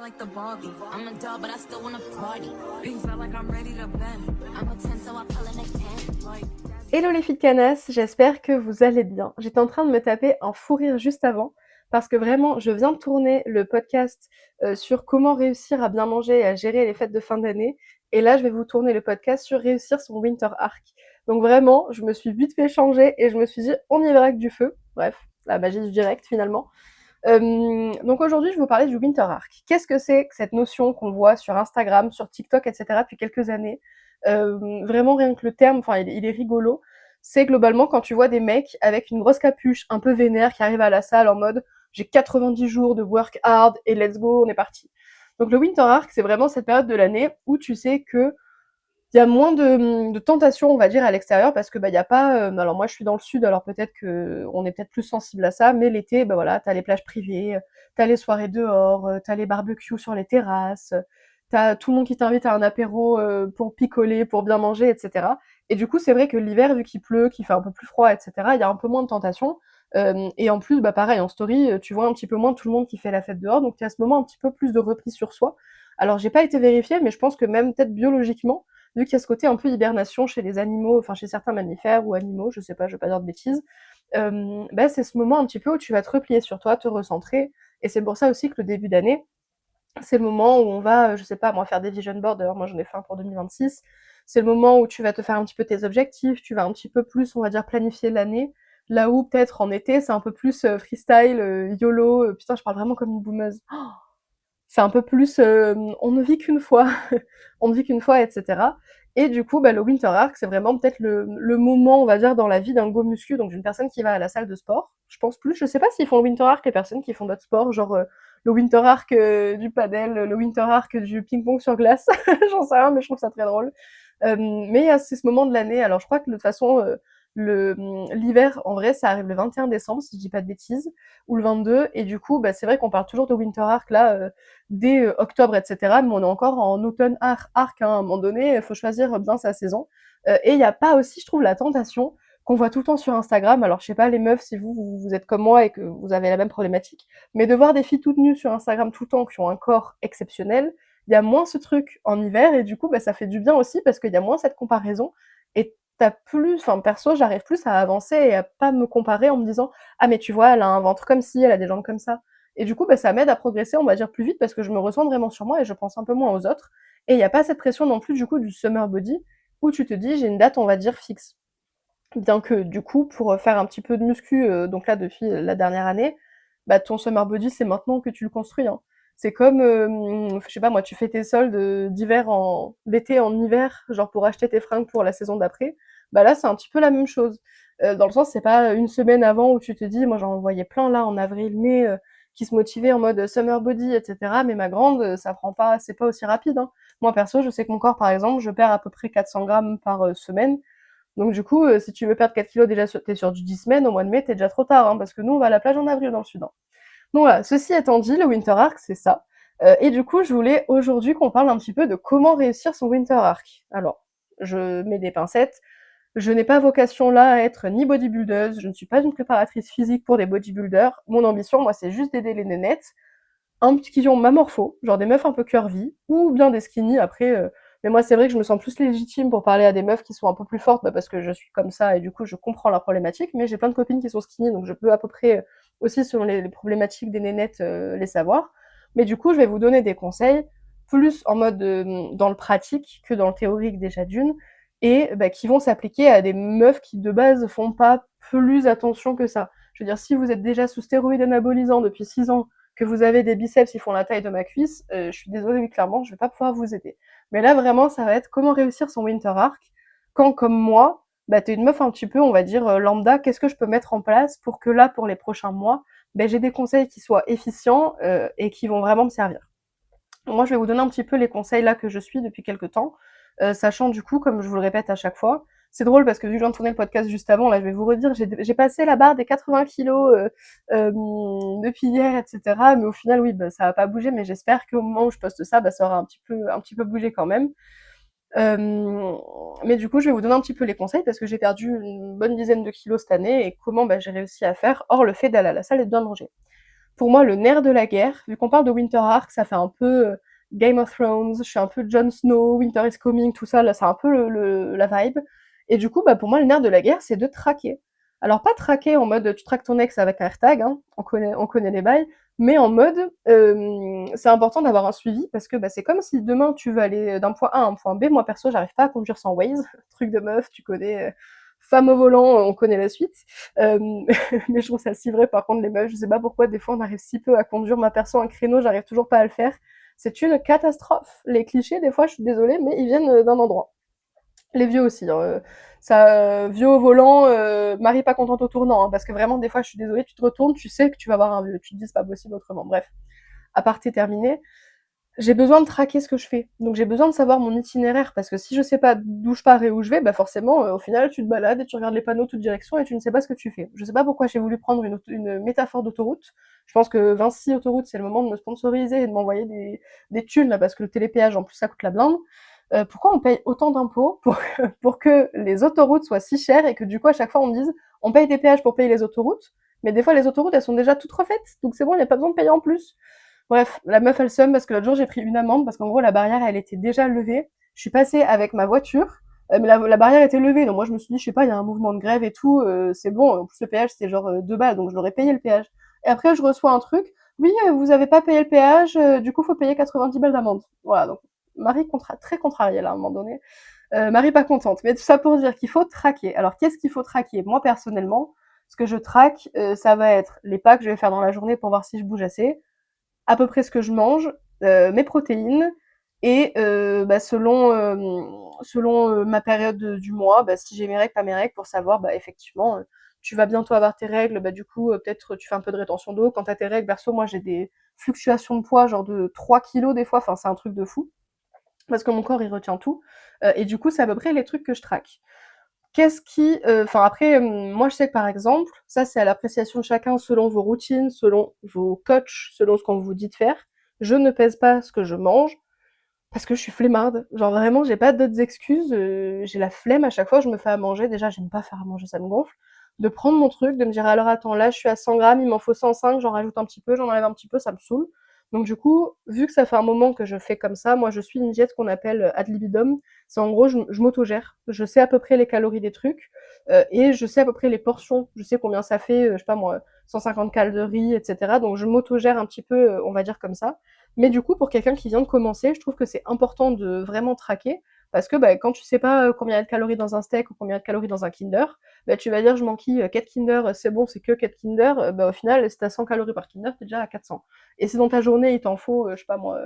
like the Barbie. I'm a doll, but I still wanna party. Pink felt like I'm ready to bend. I'm a 10, so I pull in a 10. Like, Hello les filles de Canas, j'espère que vous allez bien. J'étais en train de me taper un fou rire juste avant, parce que vraiment, je viens de tourner le podcast sur comment réussir à bien manger et à gérer les fêtes de fin d'année. Et là, je vais vous tourner le podcast sur réussir son Winter Arc. Donc vraiment, je me suis vite fait changer et je me suis dit, on y va avec du feu. Bref, la magie du direct finalement. Donc aujourd'hui, je vais vous parler du Winter Arc. Qu'est-ce que c'est que cette notion qu'on voit sur Instagram, sur TikTok, etc. depuis quelques années? Vraiment rien que le terme, enfin il est rigolo. C'est globalement quand tu vois des mecs avec une grosse capuche, un peu vénère, qui arrivent à la salle en mode j'ai 90 jours de work hard et let's go, on est parti. Donc le Winter Arc, c'est vraiment cette période de l'année où tu sais que il y a moins de tentations, on va dire, à l'extérieur parce que bah il y a pas. Alors moi, je suis dans le sud, alors peut-être que on est peut-être plus sensible à ça, mais l'été, bah voilà, t'as les plages privées, t'as les soirées dehors, t'as les barbecues sur les terrasses, t'as tout le monde qui t'invite à un apéro pour picoler, pour bien manger, etc. Et du coup, c'est vrai que l'hiver, vu qu'il pleut, qu'il fait un peu plus froid, etc., il y a un peu moins de tentations. Et en plus, bah pareil, en story, tu vois un petit peu moins tout le monde qui fait la fête dehors, donc il y a ce moment un petit peu plus de repli sur soi. Alors j'ai pas été vérifiée, mais je pense que même peut-être biologiquement, vu qu'il y a ce côté un peu hibernation chez les animaux, enfin chez certains mammifères ou animaux, je sais pas, je vais pas dire de bêtises, bah, c'est ce moment un petit peu où tu vas te replier sur toi, te recentrer, et c'est pour ça aussi que le début d'année, c'est le moment où on va, je sais pas moi, faire des vision boards, d'ailleurs moi j'en ai fait un pour 2026, c'est le moment où tu vas te faire un petit peu tes objectifs, tu vas un petit peu plus, on va dire, planifier l'année, là où peut-être en été c'est un peu plus freestyle, YOLO, putain je parle vraiment comme une boumeuse. C'est un peu plus on ne vit qu'une fois, on ne vit qu'une fois, etc. Et du coup, bah, le Winter Arc, c'est vraiment peut-être le moment, on va dire, dans la vie d'un go muscu, donc d'une personne qui va à la salle de sport. Je pense plus, je sais pas s'ils font le Winter Arc les personnes qui font d'autres sports, genre le Winter Arc du padel, le Winter Arc du ping-pong sur glace, j'en sais rien, mais je trouve ça très drôle. Mais c'est ce moment de l'année, alors je crois que de toute façon, l'hiver, en vrai, ça arrive le 21 décembre, si je dis pas de bêtises, ou le 22, et du coup, bah, c'est vrai qu'on parle toujours de Winter Arc là, dès octobre, etc. Mais on est encore en automne arc, hein, à un moment donné, il faut choisir bien sa saison. Et il n'y a pas aussi, je trouve, la tentation qu'on voit tout le temps sur Instagram. Alors, je sais pas, les meufs, si vous êtes comme moi et que vous avez la même problématique, mais de voir des filles toutes nues sur Instagram tout le temps qui ont un corps exceptionnel, il y a moins ce truc en hiver et du coup, bah, ça fait du bien aussi parce qu'il y a moins cette comparaison et t'as plus, enfin, perso, j'arrive plus à avancer et à pas me comparer en me disant, ah, mais tu vois, elle a un ventre comme ci, elle a des jambes comme ça. Et du coup, bah, ça m'aide à progresser, on va dire, plus vite parce que je me ressens vraiment sur moi et je pense un peu moins aux autres. Et il n'y a pas cette pression non plus, du coup, du summer body où tu te dis, j'ai une date, on va dire, fixe. Bien que, du coup, pour faire un petit peu de muscu, donc là, depuis la dernière année, bah, ton summer body, c'est maintenant que tu le construis, hein. C'est comme, je sais pas moi, tu fais tes soldes d'hiver d'été en hiver, genre pour acheter tes fringues pour la saison d'après. Bah là, c'est un petit peu la même chose. Dans le sens, c'est pas une semaine avant où tu te dis, moi j'en voyais plein là en avril, mai, qui se motivaient en mode summer body, etc. Mais ma grande, ça prend pas, c'est pas aussi rapide, hein. Moi perso, je sais que mon corps, par exemple, je perds à peu près 400 grammes par semaine. Donc du coup, si tu veux perdre 4 kilos déjà, t'es sur du 10 semaines, au mois de mai, t'es déjà trop tard, hein, parce que nous, on va à la plage en avril dans le sud, hein. Donc voilà, ceci étant dit, le Winter Arc, c'est ça. Et du coup, je voulais aujourd'hui qu'on parle un petit peu de comment réussir son Winter Arc. Alors, je mets des pincettes. Je n'ai pas vocation là à être ni bodybuildeuse, je ne suis pas une préparatrice physique pour des bodybuilders. Mon ambition, moi, c'est juste d'aider les nénettes, un petit qui ont ma morpho, genre des meufs un peu curvy, ou bien des skinny après. Mais moi, c'est vrai que je me sens plus légitime pour parler à des meufs qui sont un peu plus fortes, bah, parce que je suis comme ça et du coup, je comprends leurs problématiques. Mais j'ai plein de copines qui sont skinny, donc je peux à peu près aussi, selon les problématiques des nénettes, les savoir. Mais du coup, je vais vous donner des conseils plus en mode dans le pratique que dans le théorique déjà d'une, et bah, qui vont s'appliquer à des meufs qui de base font pas plus attention que ça. Je veux dire, si vous êtes déjà sous stéroïdes anabolisants depuis 6 ans, que vous avez des biceps qui font la taille de ma cuisse, je suis désolée, mais clairement, je vais pas pouvoir vous aider. Mais là, vraiment, ça va être comment réussir son Winter Arc quand, comme moi, bah, t'es une meuf un petit peu, on va dire, lambda, qu'est-ce que je peux mettre en place pour que là, pour les prochains mois, bah, j'ai des conseils qui soient efficients et qui vont vraiment me servir. Moi, je vais vous donner un petit peu les conseils là que je suis depuis quelques temps, sachant du coup, comme je vous le répète à chaque fois, c'est drôle parce que vu que je viens de tourner le podcast juste avant, là, je vais vous redire, j'ai passé la barre des 80 kilos depuis hier, etc. Mais au final, oui, bah, ça va pas bouger, mais j'espère qu'au moment où je poste ça, bah, ça aura un petit peu bougé quand même. Mais du coup, je vais vous donner un petit peu les conseils parce que j'ai perdu une bonne dizaine de kilos cette année et comment bah, j'ai réussi à faire, hors le fait d'aller à la salle et de bien manger. pour moi, le nerf de la guerre, vu qu'on parle de Winter Arc, ça fait un peu Game of Thrones, je suis un peu Jon Snow, Winter is Coming, tout ça, là, c'est un peu la vibe. Et du coup, bah, pour moi, le nerf de la guerre, c'est de traquer. Alors, pas traquer en mode tu traques ton ex avec un AirTag, hein, on connaît les bails, mais en mode c'est important d'avoir un suivi parce que bah, c'est comme si demain tu veux aller d'un point A à un point B. Moi, perso, j'arrive pas à conduire sans Waze, truc de meuf, tu connais. Femme au volant, on connaît la suite. Euh, mais je trouve ça si vrai, par contre, les meufs, je sais pas pourquoi, des fois, on arrive si peu à conduire. Ma perso, un créneau, j'arrive toujours pas à le faire. C'est une catastrophe. Les clichés, des fois, je suis désolée, mais ils viennent d'un endroit. Les vieux aussi, hein, vieux au volant, Marie pas contente au tournant, hein, parce que vraiment, des fois, je suis désolée, tu te retournes, tu sais que tu vas voir un vieux. Tu te dis, c'est pas possible autrement. Bref, aparté terminé. J'ai besoin de traquer ce que je fais. Donc j'ai besoin de savoir mon itinéraire parce que si je sais pas d'où je pars et où je vais, bah forcément, au final, tu te balades et tu regardes les panneaux toutes directions et tu ne sais pas ce que tu fais. Je sais pas pourquoi j'ai voulu prendre une métaphore d'autoroute. Je pense que Vinci Autoroute, c'est le moment de me sponsoriser et de m'envoyer des thunes là parce que le télépéage en plus ça coûte la blinde. Pourquoi on paye autant d'impôts pour que les autoroutes soient si chères et que du coup à chaque fois on me dise on paye des péages pour payer les autoroutes, mais des fois les autoroutes elles sont déjà toutes refaites, donc c'est bon, il n'y a pas besoin de payer en plus. Bref, la meuf elle somme parce que l'autre jour j'ai pris une amende parce qu'en gros la barrière elle était déjà levée. Je suis passée avec ma voiture, mais la barrière était levée. Donc moi je me suis dit, je sais pas, il y a un mouvement de grève et tout, c'est bon. En plus le péage c'était genre 2 balles, donc je l'aurais payé le péage. Et après je reçois un truc, oui, vous avez pas payé le péage, du coup faut payer 90 balles d'amende. Voilà, donc Marie très contrariée là à un moment donné. Marie pas contente. Mais tout ça pour dire qu'il faut traquer. Alors qu'est-ce qu'il faut traquer? Moi personnellement, ce que je traque, ça va être les pas que je vais faire dans la journée pour voir si je bouge assez, à peu près ce que je mange, mes protéines, et bah, selon ma période du mois, bah, si j'ai mes règles, pas mes règles, pour savoir bah, effectivement, tu vas bientôt avoir tes règles, bah, du coup peut-être tu fais un peu de rétention d'eau. Quand t'as tes règles, perso, moi j'ai des fluctuations de poids genre de 3 kilos des fois, enfin c'est un truc de fou, parce que mon corps il retient tout, et du coup c'est à peu près les trucs que je traque. Qu'est-ce qui, enfin après, moi je sais que par exemple, ça c'est à l'appréciation de chacun selon vos routines, selon vos coachs, selon ce qu'on vous dit de faire. Je ne pèse pas ce que je mange parce que je suis flemmarde. Genre vraiment, j'ai pas d'autres excuses. J'ai la flemme à chaque fois que je me fais à manger. Déjà, j'aime pas faire à manger, ça me gonfle. De prendre mon truc, de me dire alors attends, là je suis à 100 grammes, il m'en faut 105, j'en rajoute un petit peu, j'en enlève un petit peu, ça me saoule. Donc du coup, vu que ça fait un moment que je fais comme ça, moi je suis une diète qu'on appelle ad libidum. C'est en gros, je m'autogère. Je sais à peu près les calories des trucs, et je sais à peu près les portions. Je sais combien ça fait, je sais pas moi, 150 calories, etc. Donc je m'autogère un petit peu, on va dire comme ça. Mais du coup, pour quelqu'un qui vient de commencer, je trouve que c'est important de vraiment traquer parce que bah, quand tu sais pas combien il y a de calories dans un steak ou combien il y a de calories dans un Kinder, bah, tu vas dire je m'enquille 4 Kinder, c'est bon, c'est que 4 Kinder. Bah, au final, si t'as 100 calories par Kinder, t'es déjà à 400. Et si dans ta journée, il t'en faut, je sais pas moi,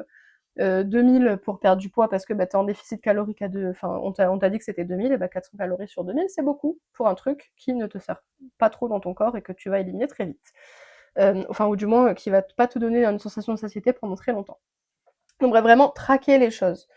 2000 pour perdre du poids parce que bah, t'es en déficit calorique à deux, enfin on t'a dit que c'était 2000, et bah 400 calories sur 2000, c'est beaucoup pour un truc qui ne te sert pas trop dans ton corps et que tu vas éliminer très vite. Enfin, ou du moins qui va pas te donner une sensation de satiété pendant très longtemps. Donc bref, vraiment traquer les choses.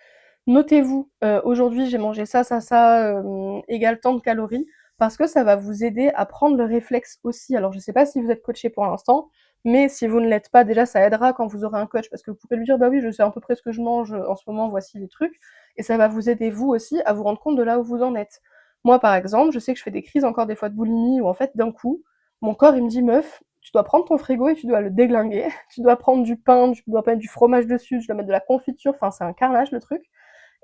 Notez-vous, aujourd'hui j'ai mangé ça, ça, ça, égale tant de calories, parce que ça va vous aider à prendre le réflexe aussi. Alors je sais pas si vous êtes coaché pour l'instant, mais si vous ne l'êtes pas, déjà ça aidera quand vous aurez un coach, parce que vous pouvez lui dire bah oui, je sais à peu près ce que je mange en ce moment, voici les trucs, et ça va vous aider vous aussi à vous rendre compte de là où vous en êtes. Moi par exemple, je sais que je fais des crises encore des fois de boulimie où en fait d'un coup, mon corps il me dit meuf, tu dois prendre ton frigo et tu dois le déglinguer, tu dois prendre du pain, tu dois mettre du fromage dessus, tu dois mettre de la confiture, enfin c'est un carnage le truc.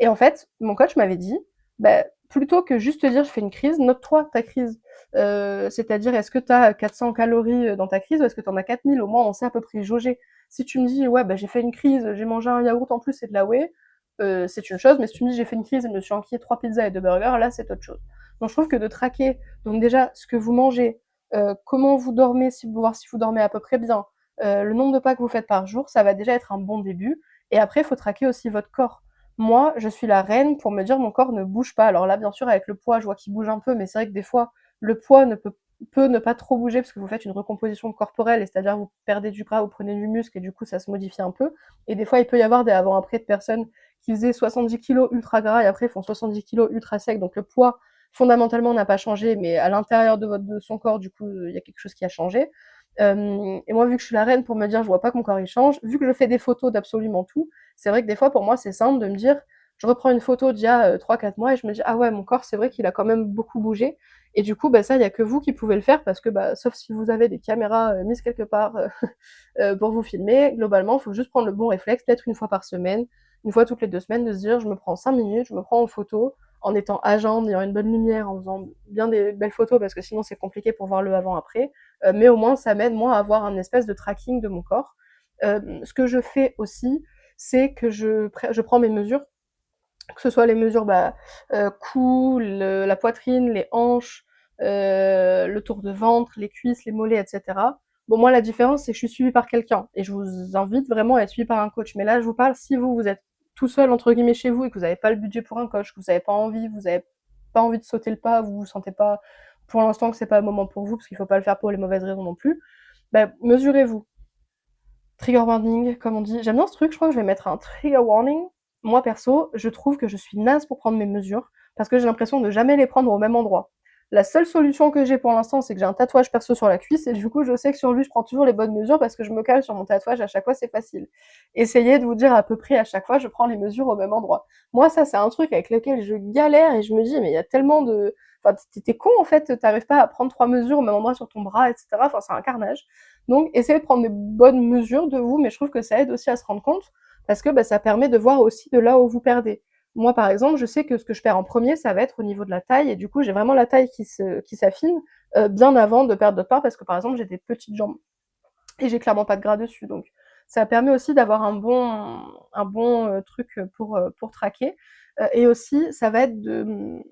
Et en fait, mon coach m'avait dit, bah, plutôt que juste te dire je fais une crise, note-toi ta crise. C'est-à-dire, est-ce que tu as 400 calories dans ta crise ou est-ce que tu en as 4000? Au moins, on sait à peu près jauger. Si tu me dis, ouais, bah, j'ai fait une crise, j'ai mangé un yaourt en plus et de la whey, c'est une chose, mais si tu me dis j'ai fait une crise et je me suis enquillé 3 pizzas et 2 burgers, là, c'est autre chose. Donc, je trouve que de traquer, donc déjà, ce que vous mangez, comment vous dormez, voir si vous dormez à peu près bien, le nombre de pas que vous faites par jour, ça va déjà être un bon début. Et après, il faut traquer aussi votre corps. Moi, je suis la reine pour me dire mon corps ne bouge pas. Alors là, bien sûr, avec le poids, je vois qu'il bouge un peu, mais c'est vrai que des fois, le poids peut ne pas trop bouger parce que vous faites une recomposition corporelle, c'est-à-dire vous perdez du gras, vous prenez du muscle et du coup, ça se modifie un peu. Et des fois, il peut y avoir des avant-après de personnes qui faisaient 70 kilos ultra gras et après font 70 kilos ultra sec. Donc le poids, fondamentalement, n'a pas changé, mais à l'intérieur de son corps, du coup, il y a quelque chose qui a changé. Et moi, vu que je suis la reine pour me dire, je vois pas que mon corps il change, vu que je fais des photos d'absolument tout, c'est vrai que des fois, pour moi, c'est simple de me dire, je reprends une photo d'il y a 3-4 mois et je me dis: «Ah ouais, mon corps, c'est vrai qu'il a quand même beaucoup bougé» et du coup, bah, ça, il y a que vous qui pouvez le faire parce que, bah, sauf si vous avez des caméras, mises quelque part, pour vous filmer, globalement, il faut juste prendre le bon réflexe, peut-être une fois par semaine, une fois toutes les 2 semaines, de se dire: «Je me prends 5 minutes, je me prends en photo», en étant à jeun, en ayant une bonne lumière, en faisant bien des belles photos parce que sinon c'est compliqué pour voir le avant-après, mais au moins ça m'aide moi à avoir un espèce de tracking de mon corps. Ce que je fais aussi, c'est que je prends mes mesures, que ce soit les mesures, bah, cou, la poitrine, les hanches, le tour de ventre, les cuisses, les mollets et cetera. Bon, moi, la différence, c'est que je suis suivie par quelqu'un et je vous invite vraiment à être suivie par un coach. Mais là, je vous parle si vous êtes tout seul, entre guillemets, chez vous et que vous avez pas le budget pour un coach, que vous avez pas envie, vous avez pas envie de sauter le pas, vous vous sentez pas, pour l'instant, que c'est pas le moment pour vous, parce qu'il faut pas le faire pour les mauvaises raisons non plus, bah, mesurez-vous. Trigger warning, comme on dit. J'aime bien ce truc, je crois que je vais mettre un trigger warning. Moi perso, je trouve que je suis naze pour prendre mes mesures, parce que j'ai l'impression de jamais les prendre au même endroit. La seule solution que j'ai pour l'instant, c'est que j'ai un tatouage perso sur la cuisse, et du coup, je sais que sur lui, je prends toujours les bonnes mesures, parce que je me cale sur mon tatouage à chaque fois, c'est facile. Essayez de vous dire à peu près à chaque fois, je prends les mesures au même endroit. Moi, ça, c'est un truc avec lequel je galère, et je me dis, mais il y a tellement de... Enfin, t'es con, en fait, t'arrives pas à prendre 3 mesures au même endroit sur ton bras, etc. Enfin, c'est un carnage. Donc, essayez de prendre des bonnes mesures de vous, mais je trouve que ça aide aussi à se rendre compte, parce que bah, ça permet de voir aussi de là où vous perdez. Moi, par exemple, je sais que ce que je perds en premier, ça va être au niveau de la taille, et du coup, j'ai vraiment la taille qui s'affine bien avant de perdre d'autres parts, parce que par exemple, j'ai des petites jambes, et j'ai clairement pas de gras dessus. Donc, ça permet aussi d'avoir un bon truc pour traquer. Et aussi, ça va être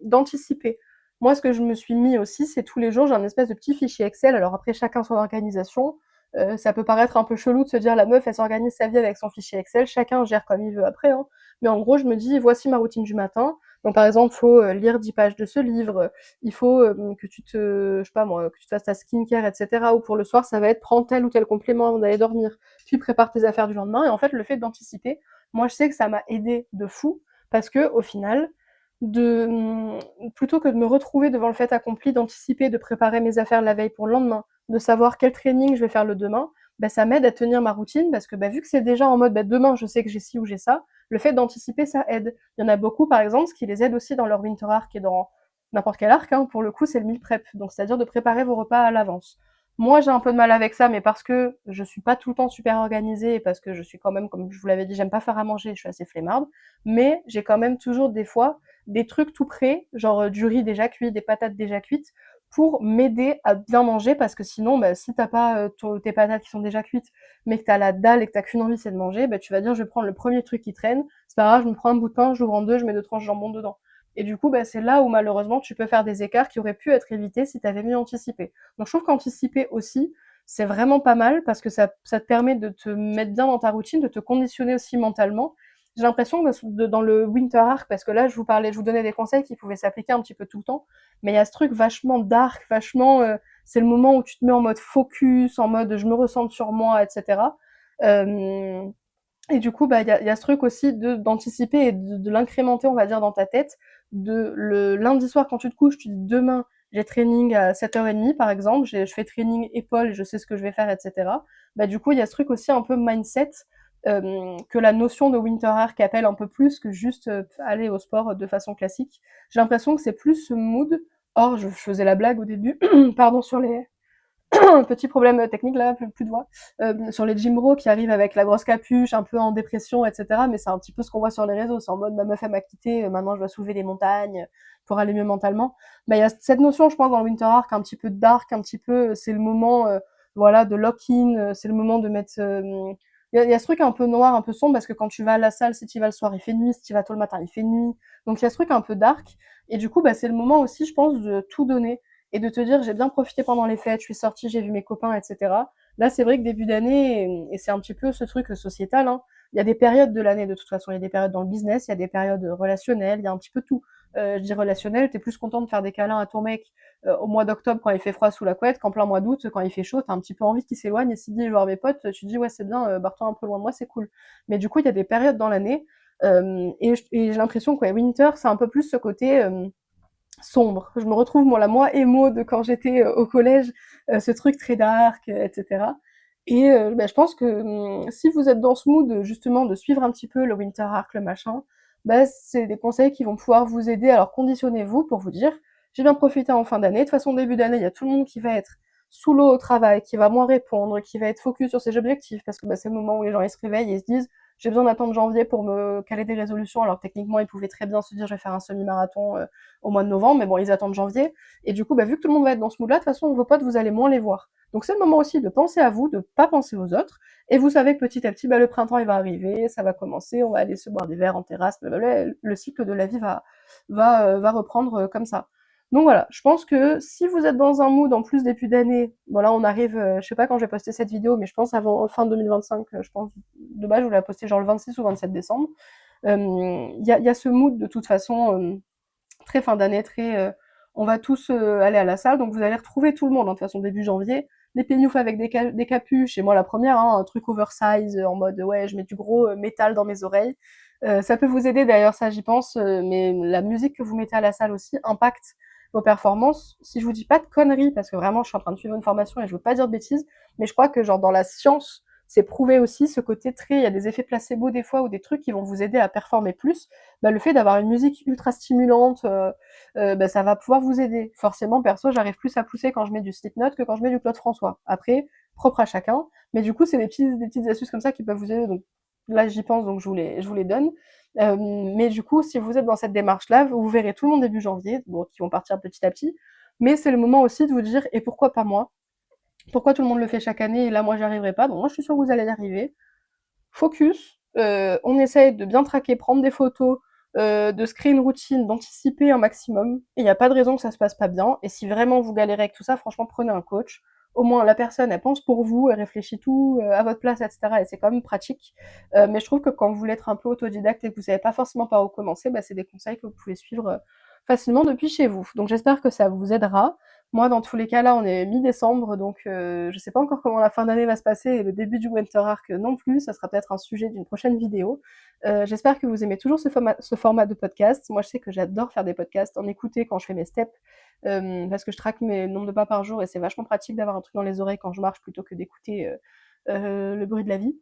d'anticiper. Moi, ce que je me suis mis aussi, c'est tous les jours, j'ai un espèce de petit fichier Excel. Alors après, chacun son organisation. Ça peut paraître un peu chelou de se dire la meuf, elle s'organise sa vie avec son fichier Excel. Chacun gère comme il veut après, hein. Mais en gros, je me dis, voici ma routine du matin. Donc par exemple, il faut lire 10 pages de ce livre, il faut que je sais pas moi, que tu te fasses ta skincare, etc. Ou pour le soir, ça va être prendre tel ou tel complément avant d'aller dormir, puis prépare tes affaires du lendemain. Et en fait, le fait d'anticiper, moi je sais que ça m'a aidé de fou, parce que au final, plutôt que de me retrouver devant le fait accompli, d'anticiper, de préparer mes affaires la veille pour le lendemain, de savoir quel training je vais faire le demain, bah, ça m'aide à tenir ma routine, parce que bah, vu que c'est déjà en mode bah, demain je sais que j'ai ci ou j'ai ça, le fait d'anticiper ça aide. Il y en a beaucoup par exemple, ce qui les aide aussi dans leur winter arc et dans n'importe quel arc, hein, pour le coup c'est le meal prep, donc c'est-à-dire de préparer vos repas à l'avance. Moi j'ai un peu de mal avec ça, mais parce que je suis pas tout le temps super organisée, et parce que je suis quand même, comme je vous l'avais dit, j'aime pas faire à manger, je suis assez flemmarde, mais j'ai quand même toujours des fois des trucs tout prêts, genre du riz déjà cuit, des patates déjà cuites, pour m'aider à bien manger, parce que sinon, bah, si t'as pas tes patates qui sont déjà cuites, mais que t'as la dalle et que t'as qu'une envie, c'est de manger, bah, tu vas dire, je vais prendre le premier truc qui traîne, c'est pas grave, je me prends un bout de pain, j'ouvre en deux, je mets 2 tranches de jambon dedans. Et du coup, bah, c'est là où malheureusement tu peux faire des écarts qui auraient pu être évités si t'avais mieux anticipé. Donc je trouve qu'anticiper aussi, c'est vraiment pas mal, parce que ça te permet de te mettre bien dans ta routine, de te conditionner aussi mentalement. J'ai l'impression que dans le winter arc, parce que là je vous donnais des conseils qui pouvaient s'appliquer un petit peu tout le temps, mais il y a ce truc vachement dark, vachement, c'est le moment où tu te mets en mode focus, en mode je me ressens sur moi, etc. Euh, et du coup, bah, y a ce truc aussi d'anticiper et de l'incrémenter, on va dire, dans ta tête. Le lundi soir, quand tu te couches, tu dis demain, j'ai training à 7h30, par exemple, je fais training épaule, je sais ce que je vais faire, etc. Bah, du coup, il y a ce truc aussi un peu mindset, que la notion de winter arc appelle un peu plus que juste aller au sport de façon classique. J'ai l'impression que c'est plus ce mood. Or, je faisais la blague au début, pardon, sur les, un petit problème technique là, plus de voix, sur les gym bros qui arrivent avec la grosse capuche, un peu en dépression, etc. Mais c'est un petit peu ce qu'on voit sur les réseaux, c'est en mode ma meuf elle m'a quitté, maintenant je dois soulever des montagnes pour aller mieux mentalement. Bah il y a cette notion, je pense, dans le winter arc, un petit peu dark, un petit peu, c'est le moment, voilà, de lock-in, c'est le moment de mettre. Il y a ce truc un peu noir, un peu sombre, parce que quand tu vas à la salle, si tu vas le soir, il fait nuit, si tu vas tôt le matin, il fait nuit. Donc il y a ce truc un peu dark, et du coup, bah, c'est le moment aussi, je pense, de tout donner et de te dire j'ai bien profité pendant les fêtes, je suis sortie, j'ai vu mes copains, etc. Là, c'est vrai que début d'année, et c'est un petit peu ce truc sociétal, hein, il y a des périodes de l'année de toute façon, il y a des périodes dans le business, il y a des périodes relationnelles, il y a un petit peu tout. Je dis relationnel, t'es plus content de faire des câlins à ton mec au mois d'octobre quand il fait froid sous la couette, qu'en plein mois d'août quand il fait chaud, t'as un petit peu envie qu'il s'éloigne, et s'il dit je vais voir mes potes, tu dis ouais c'est bien, barre-toi un peu loin de moi, c'est cool. Mais du coup, il y a des périodes dans l'année, et j'ai l'impression que ouais, winter, c'est un peu plus ce côté sombre. Je me retrouve, moi, la moi émo de quand j'étais au collège, ce truc très dark, etc. Et bah, je pense que si vous êtes dans ce mood, justement, de suivre un petit peu le winter arc, le machin, bah, c'est des conseils qui vont pouvoir vous aider. Alors conditionnez-vous pour vous dire: «J'ai bien profité en fin d'année». De toute façon, début d'année, il y a tout le monde qui va être sous l'eau au travail, qui va moins répondre, qui va être focus sur ses objectifs parce que, bah, c'est le moment où les gens, ils se réveillent et ils se disent: «J'ai besoin d'attendre janvier pour me caler des résolutions». Alors techniquement, ils pouvaient très bien se dire: «Je vais faire un semi-marathon, au mois de novembre», mais bon, ils attendent janvier et du coup, bah, vu que tout le monde va être dans ce mood-là, de toute façon, vos potes, vous allez moins les voir. Donc c'est le moment aussi de penser à vous, de pas penser aux autres et vous savez que petit à petit, bah, le printemps, il va arriver, ça va commencer, on va aller se boire des verres en terrasse, blablabla, le cycle de la vie va reprendre comme ça. Donc voilà, je pense que si vous êtes dans un mood en plus début d'année, bon là on arrive, je sais pas quand je vais poster cette vidéo, mais je pense avant fin 2025, je pense, de base je voulais la poster genre le 26 ou 27 décembre. Il y a ce mood de toute façon très fin d'année, très on va tous aller à la salle, donc vous allez retrouver tout le monde, hein, de toute façon début janvier. Les pénioufs avec des capuches, et moi la première, hein, un truc oversize en mode ouais, je mets du gros métal dans mes oreilles. Ça peut vous aider d'ailleurs, ça j'y pense, mais la musique que vous mettez à la salle aussi impacte vos performances. Si je vous dis pas de conneries, parce que vraiment je suis en train de suivre une formation et je veux pas dire de bêtises, mais je crois que genre dans la science, c'est prouvé aussi ce côté très, il y a des effets placebo des fois ou des trucs qui vont vous aider à performer plus. Bah, le fait d'avoir une musique ultra stimulante, bah, ça va pouvoir vous aider. Forcément, perso, j'arrive plus à pousser quand je mets du Slipknot que quand je mets du Claude François. Après, propre à chacun. Mais du coup, c'est des petites astuces comme ça qui peuvent vous aider. Donc là, j'y pense, donc je vous les donne. Mais du coup, si vous êtes dans cette démarche-là, vous verrez tout le monde début janvier, bon, qui vont partir petit à petit. Mais c'est le moment aussi de vous dire, et pourquoi pas moi? Pourquoi tout le monde le fait chaque année et là, moi, j'y arriverai pas? Donc moi, je suis sûre que vous allez y arriver. Focus, on essaye de bien traquer, prendre des photos, de se créer une routine, d'anticiper un maximum. Et il n'y a pas de raison que ça se passe pas bien. Et si vraiment vous galérez avec tout ça, franchement, prenez un coach. Au moins, la personne, elle pense pour vous, elle réfléchit tout à votre place, etc. Et c'est quand même pratique. Mais je trouve que quand vous voulez être un peu autodidacte et que vous savez pas forcément par où commencer, bah, c'est des conseils que vous pouvez suivre facilement depuis chez vous. Donc j'espère que ça vous aidera. Moi, dans tous les cas, là, on est mi-décembre, donc je sais pas encore comment la fin d'année va se passer et le début du Winter Arc non plus. Ça sera peut-être un sujet d'une prochaine vidéo. J'espère que vous aimez toujours ce format de podcast. Moi, je sais que j'adore faire des podcasts, en écouter quand je fais mes steps, parce que je traque mes nombres de pas par jour et c'est vachement pratique d'avoir un truc dans les oreilles quand je marche plutôt que d'écouter le bruit de la vie,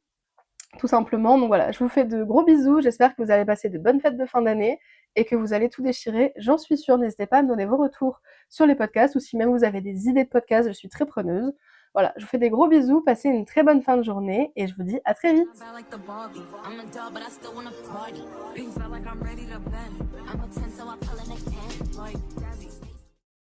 tout simplement. Donc voilà, je vous fais de gros bisous, j'espère que vous allez passer de bonnes fêtes de fin d'année et que vous allez tout déchirer, j'en suis sûre. N'hésitez pas à me donner vos retours sur les podcasts ou si même vous avez des idées de podcasts, je suis très preneuse. Voilà, je vous fais des gros bisous, passez une très bonne fin de journée et je vous dis à très vite. Bad like the Barbie. I'm a doll, but I still wanna party. Pink felt like I'm ready to bend. I'm a 10, so I pull in a 10. Like, Jazzy.